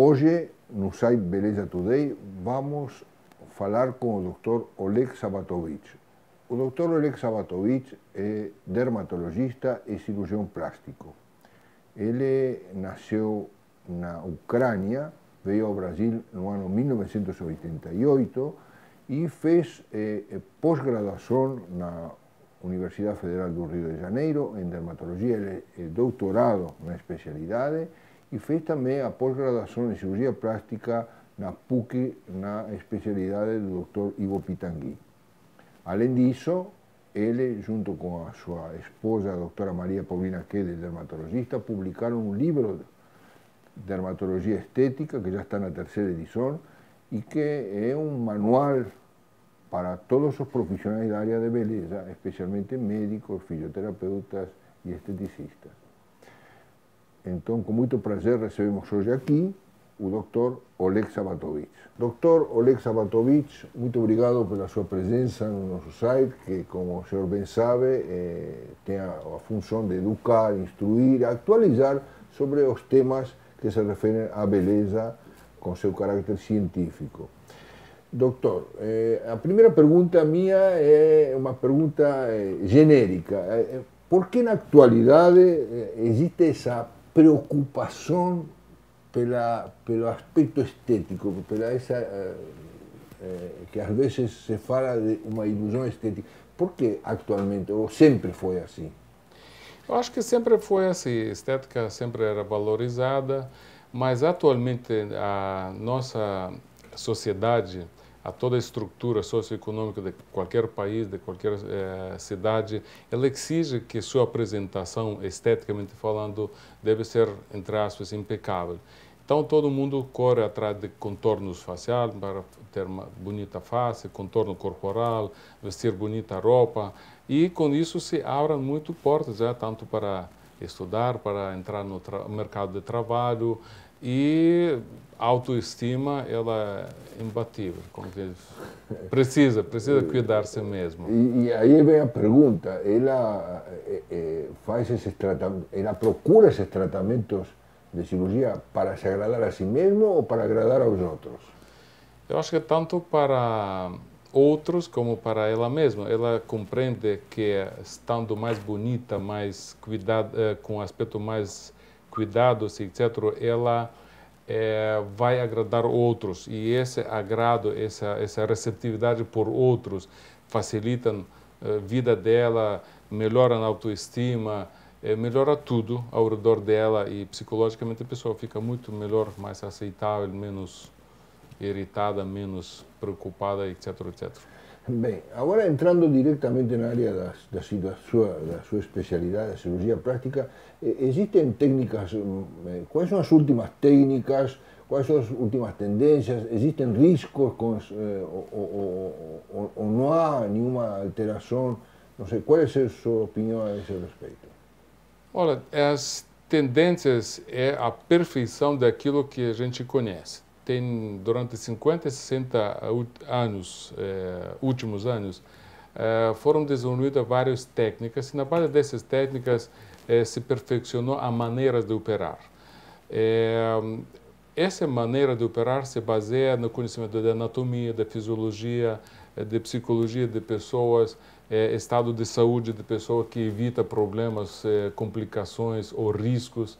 Hoje, no site Beleza Today, vamos falar com o Dr. Oleg Sabatovich. O Dr. Oleg Sabatovich é dermatologista e cirurgião plástico. Ele nasceu na Ucrânia, veio ao Brasil no ano 1988 e fez pós-graduação na Universidade Federal do Rio de Janeiro em dermatologia. Ele é doutorado na especialidade e fez também a pós-graduação em cirurgia plástica na PUC, na especialidade do Dr. Ivo Pitangui. Além disso, ele, junto com a sua esposa, a doutora Maria Paulina Quede, dermatologista, publicaram um livro de dermatologia estética, que já está na terceira edição, e que é um manual para todos os profissionais da área de beleza, especialmente médicos, fisioterapeutas e esteticistas. Então, com muito prazer, recebemos hoje aqui o Dr. Oleg Sabatovich. Dr. Oleg Sabatovich, muito obrigado pela sua presença no nosso site, que, como o senhor bem sabe, tem a função de educar, instruir, atualizar sobre os temas que se referem à beleza com seu caráter científico. Doutor, a primeira pergunta minha é uma pergunta genérica. Por que na atualidade existe essa preocupação pelo aspecto estético, que às vezes se fala de uma ilusão estética? Por que atualmente, ou sempre foi assim? Eu acho que sempre foi assim, a estética sempre era valorizada, mas atualmente a nossa sociedade, a toda a estrutura socioeconômica de qualquer país, de qualquer cidade, ela exige que sua apresentação, esteticamente falando, deve ser, entre aspas, impecável. Então todo mundo corre atrás de contornos faciais para ter uma bonita face, contorno corporal, vestir bonita roupa, e com isso se abrem muito portas, tanto para estudar, para entrar no mercado de trabalho, e a autoestima, ela é imbatível, como que precisa cuidar-se mesmo. E aí vem a pergunta, ela faz esses tratamentos, ela procura esses tratamentos de cirurgia para se agradar a si mesmo ou para agradar aos outros? Eu acho que tanto para outros como para ela mesma. Ela compreende que estando mais bonita, mais cuidada, com aspecto mais cuidado, etc., ela vai agradar outros, e esse agrado, essa receptividade por outros facilitam a vida dela, melhora a autoestima, melhora tudo ao redor dela, e psicologicamente a pessoa fica muito melhor, mais aceitável, menos irritada, menos preocupada, etc., etc. Bem, agora entrando diretamente na área da sua especialidade, a cirurgia plástica, existem técnicas, quais são as últimas técnicas, quais são as últimas tendências, existem riscos ou não há nenhuma alteração? Não sei, qual é a sua opinião a esse respeito? Olha, as tendências é a perfeição daquilo que a gente conhece. Durante 50 e 60 anos, últimos anos, foram desenvolvidas várias técnicas, e na base dessas técnicas se perfeccionou a maneira de operar. Essa maneira de operar se baseia no conhecimento da anatomia, da fisiologia, de psicologia de pessoas, estado de saúde de pessoa, que evita problemas, complicações ou riscos,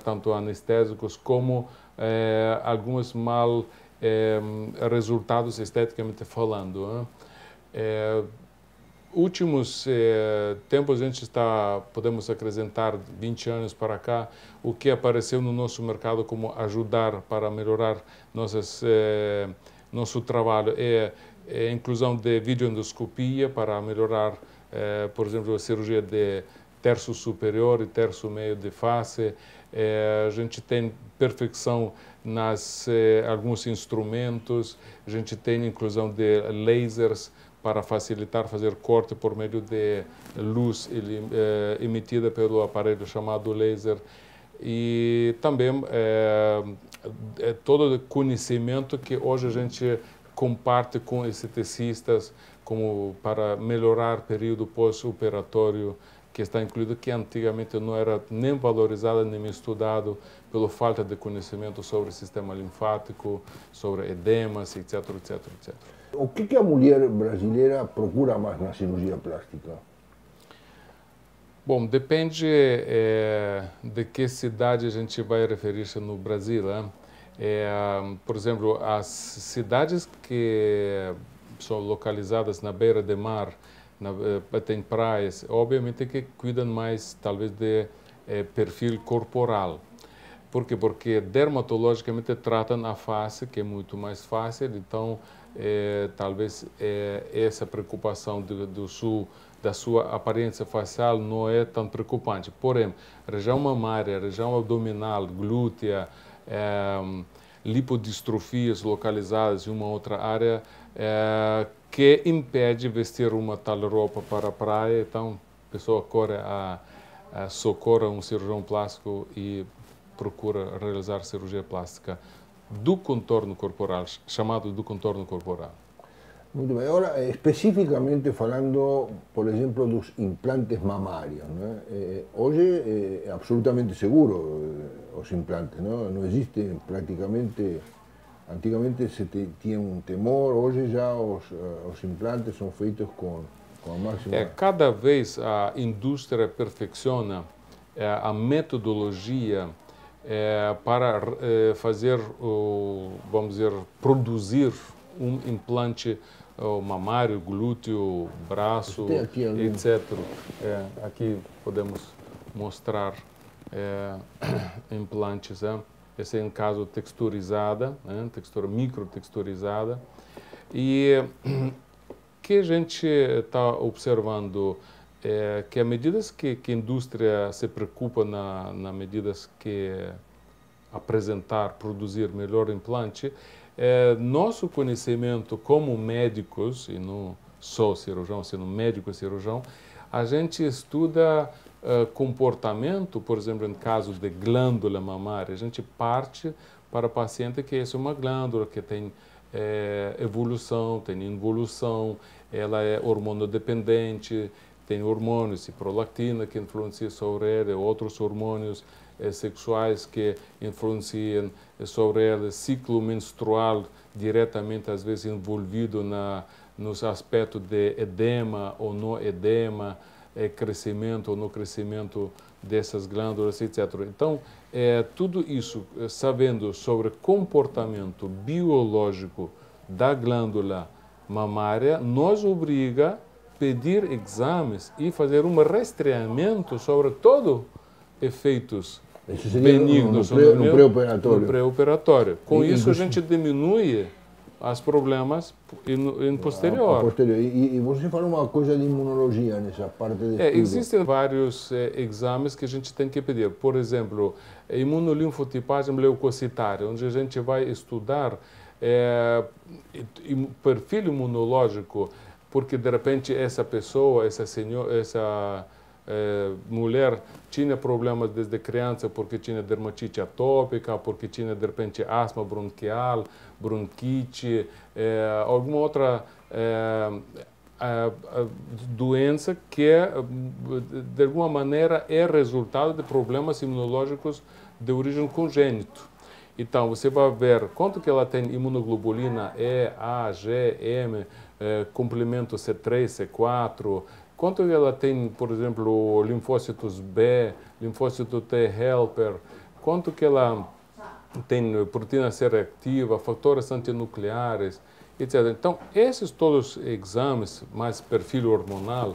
tanto anestésicos como alguns mal resultados esteticamente falando. Últimos tempos a gente podemos acrescentar 20 anos para cá, o que apareceu no nosso mercado como ajudar para melhorar nosso trabalho é a inclusão de videoendoscopia para melhorar, por exemplo, a cirurgia de terço superior e terço meio de face. A gente tem perfeição alguns instrumentos, a gente tem inclusão de lasers para facilitar fazer corte por meio de luz emitida pelo aparelho chamado laser. E também todo o conhecimento que hoje a gente comparte com esteticistas, como para melhorar o período pós-operatório, que está incluído, que antigamente não era nem valorizado nem estudado, pela falta de conhecimento sobre o sistema linfático, sobre edemas, etc, etc, etc. O que a mulher brasileira procura mais na cirurgia plástica? Bom, depende de que cidade a gente vai referir-se no Brasil, né? Por exemplo, as cidades que são localizadas na beira de mar, tem praias, obviamente que cuidam mais, talvez, de perfil corporal. Por quê? Porque dermatologicamente tratam a face, que é muito mais fácil, então talvez essa preocupação da sua aparência facial não é tão preocupante. Porém, região mamária, região abdominal, glútea, lipodistrofias localizadas em uma outra área que impede vestir uma tal roupa para a praia, então a pessoa corre socorre um cirurgião plástico e procura realizar cirurgia plástica do contorno corporal, chamado do contorno corporal. Muito bem. Agora, especificamente falando, por exemplo, dos implantes mamários, né? Hoje é absolutamente seguro os implantes, não existe praticamente. Antigamente se tinha um temor, hoje já os implantes são feitos com a máxima... Cada vez a indústria perfecciona a metodologia para fazer, vamos dizer, produzir um implante mamário, glúteo, braço, etc. Aqui podemos mostrar implantes. Esse é em caso texturizada, textura microtexturizada. E que a gente está observando que à medida que a indústria se preocupa na medidas que apresentar, produzir melhor implante, nosso conhecimento como médicos, e não só cirurgião, sendo médico e cirurgião, a gente estuda comportamento, por exemplo, em caso de glândula mamária, a gente parte para o paciente que essa é uma glândula que tem evolução, tem involução, ela é hormonodependente, tem hormônios, prolactina que influencia sobre ela, outros hormônios sexuais que influenciam sobre ela, ciclo menstrual diretamente, às vezes, envolvido nos aspectos de edema ou não edema, crescimento ou não crescimento dessas glândulas, etc. Então, tudo isso, sabendo sobre comportamento biológico da glândula mamária, nos obriga a pedir exames e fazer um rastreamento sobre todos efeitos benignos no pré-operatório. No pré-operatório. Com isso, a gente diminui os problemas em posterior. E você falou uma coisa de imunologia nessa parte de estudo. Existem vários exames que a gente tem que pedir. Por exemplo, imunolinfotipagem leucocitária, onde a gente vai estudar perfil imunológico, porque de repente essa pessoa, essa mulher tinha problemas desde criança porque tinha dermatite atópica, porque tinha de repente asma bronquial, bronquite, alguma outra doença que de alguma maneira é resultado de problemas imunológicos de origem congênito. Então você vai ver quanto que ela tem imunoglobulina E, A, G, M, complemento C3, C4, quanto ela tem, por exemplo, linfócitos B, linfócito T helper, quanto que ela tem proteína C reativa, fatores antinucleares, etc. Então, esses todos os exames, mais perfil hormonal,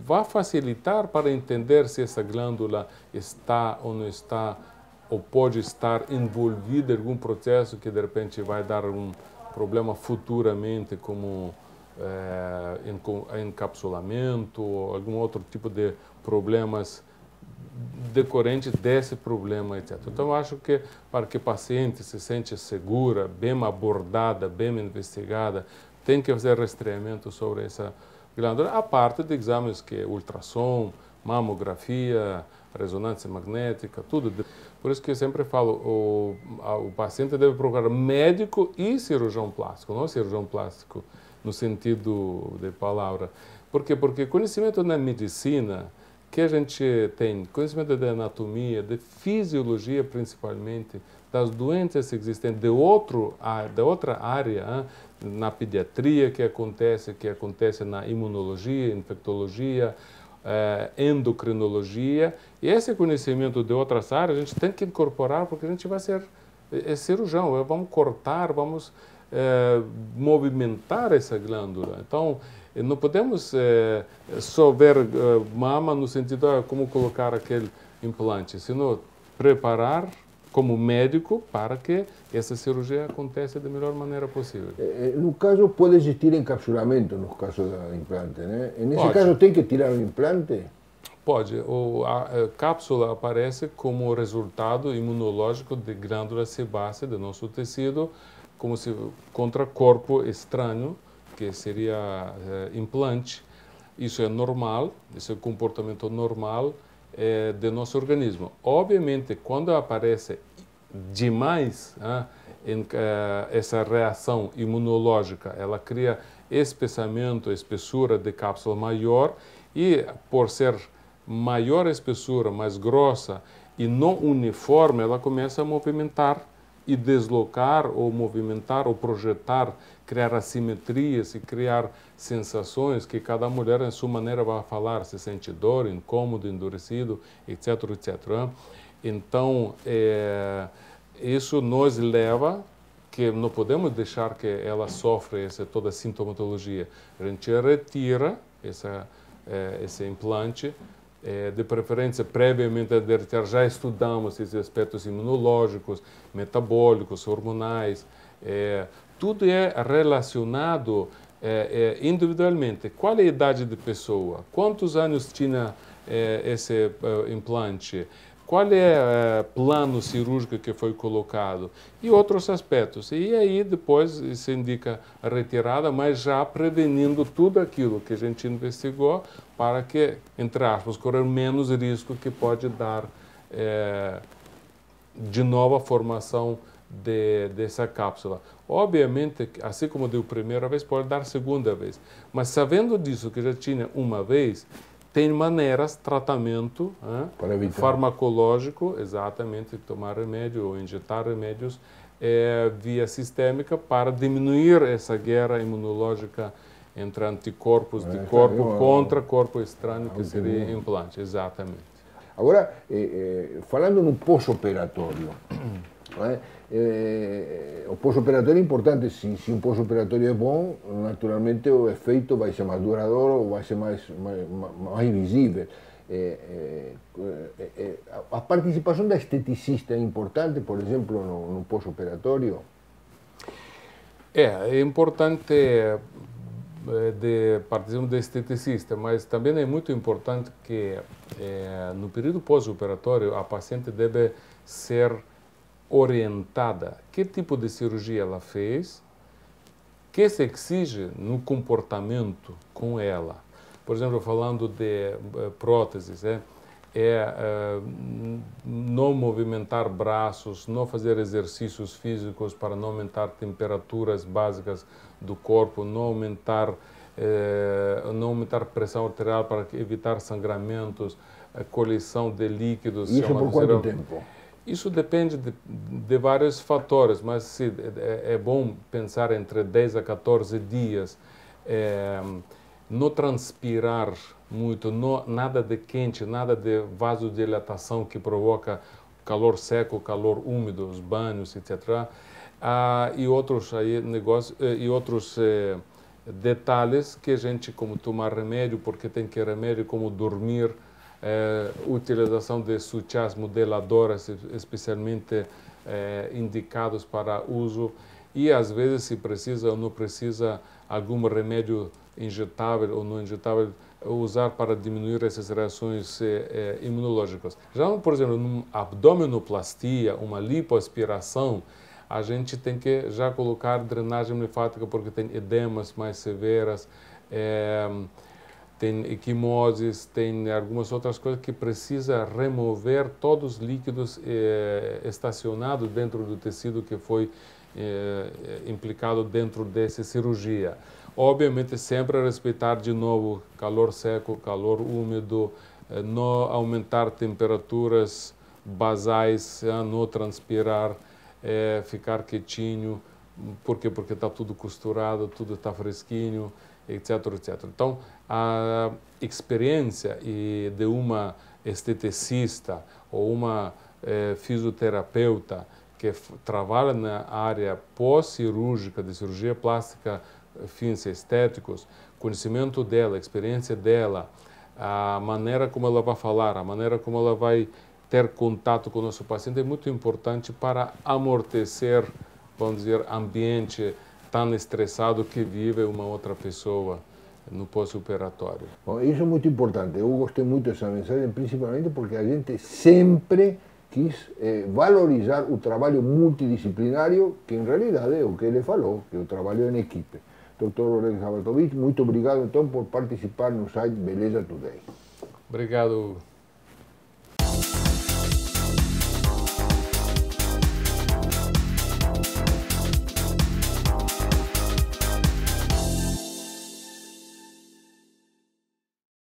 vai facilitar para entender se essa glândula está ou não está, ou pode estar envolvida em algum processo que de repente vai dar um problema futuramente, como encapsulamento ou algum outro tipo de problemas decorrentes desse problema, etc. Então, eu acho que para que o paciente se sente segura, bem abordada, bem investigada, tem que fazer rastreamento sobre essa glândula, a parte de exames que é ultrassom, mamografia, ressonância magnética, tudo. Por isso que eu sempre falo, o paciente deve procurar médico e cirurgião plástico, não cirurgião plástico no sentido de palavra. Por quê? Porque conhecimento na medicina, que a gente tem conhecimento de anatomia, de fisiologia principalmente, das doenças existentes de outra área, na pediatria que acontece na imunologia, infectologia, endocrinologia. E esse conhecimento de outras áreas a gente tem que incorporar porque a gente vai ser cirurgião, vamos cortar, vamos movimentar essa glândula. Então, não podemos só ver mama no sentido de como colocar aquele implante, senão preparar como médico para que essa cirurgia aconteça da melhor maneira possível. No caso, pode existir encapsulamento no caso do implante, né? Nesse Pode. caso, tem que tirar o implante? Pode. A cápsula aparece como resultado imunológico de glândulas sebáceas do nosso tecido, como se contra corpo estranho, que seria implante. Isso é normal, isso é comportamento normal do nosso organismo. Obviamente, quando aparece demais essa reação imunológica, ela cria espessamento, espessura de cápsula maior e, por ser maior espessura, mais grossa e não uniforme, ela começa a movimentar e deslocar ou movimentar ou projetar, criar assimetrias e criar sensações que cada mulher, em sua maneira, vai falar, se sente dor, incômodo, endurecido, etc, etc. Então, isso nos leva que não podemos deixar que ela sofra toda a sintomatologia. A gente retira esse implante, de preferência previamente a DRT, já estudamos esses aspectos imunológicos, metabólicos, hormonais, tudo é relacionado individualmente. Qual é a idade da pessoa? Quantos anos tinha esse implante? Qual é o plano cirúrgico que foi colocado? E outros aspectos. E aí depois se indica a retirada, mas já prevenindo tudo aquilo que a gente investigou para que, entre aspas, correr menos risco que pode dar de novo a formação dessa cápsula. Obviamente, assim como deu primeira vez, pode dar segunda vez. Mas sabendo disso, que já tinha uma vez, tem maneiras, tratamento farmacológico, exatamente, tomar remédio ou injetar remédios via sistêmica para diminuir essa guerra imunológica entre anticorpos de corpo contra corpo estranho, que seria implante, exatamente. Agora, falando no pós-operatório, o pós-operatório é importante. Se um pós-operatório é bom, naturalmente o efeito vai ser mais duradouro ou vai ser mais visível. A participação da esteticista é importante, por exemplo, no pós-operatório? É importante de participação da esteticista, mas também é muito importante que no período pós-operatório a paciente deve ser orientada que tipo de cirurgia ela fez, que se exige no comportamento com ela. Por exemplo, falando de próteses, não movimentar braços, não fazer exercícios físicos para não aumentar temperaturas básicas do corpo, não aumentar pressão arterial para evitar sangramentos, colisão de líquidos. Isso por quanto tempo? Isso depende de vários fatores, mas é bom pensar entre 10 a 14 dias. Não transpirar muito, nada de quente, nada de vasodilatação que provoca calor seco, calor úmido, os banhos, etc. E outros detalhes que a gente, como tomar remédio, porque tem que remédio, como dormir, utilização de sutiãs modeladoras, especialmente indicados para uso, e às vezes se precisa ou não precisa algum remédio injetável ou não injetável usar para diminuir essas reações imunológicas. Já, por exemplo, numa abdominoplastia, uma lipoaspiração, a gente tem que já colocar drenagem linfática porque tem edemas mais severas, tem equimoses, tem algumas outras coisas que precisa remover todos os líquidos estacionados dentro do tecido que foi implicado dentro dessa cirurgia. Obviamente, sempre respeitar de novo calor seco, calor úmido, não aumentar temperaturas basais, não transpirar, ficar quietinho. Por quê? Porque está tudo costurado, tudo está fresquinho, etc, etc. Então, a experiência de uma esteticista ou uma fisioterapeuta que trabalha na área pós-cirúrgica, de cirurgia plástica, fins estéticos, conhecimento dela, experiência dela, a maneira como ela vai falar, a maneira como ela vai ter contato com o nosso paciente é muito importante para amortecer, vamos dizer, ambiente tão estressado que vive uma outra pessoa no pós-operatório. Bom, isso é muito importante. Eu gostei muito dessa mensagem, principalmente porque a gente sempre quis valorizar o trabalho multidisciplinário, que em realidade é o que ele falou, que é o trabalho em equipe. Dr. Oleg Sabatovich, muito obrigado então por participar no site Beleza Today. Obrigado.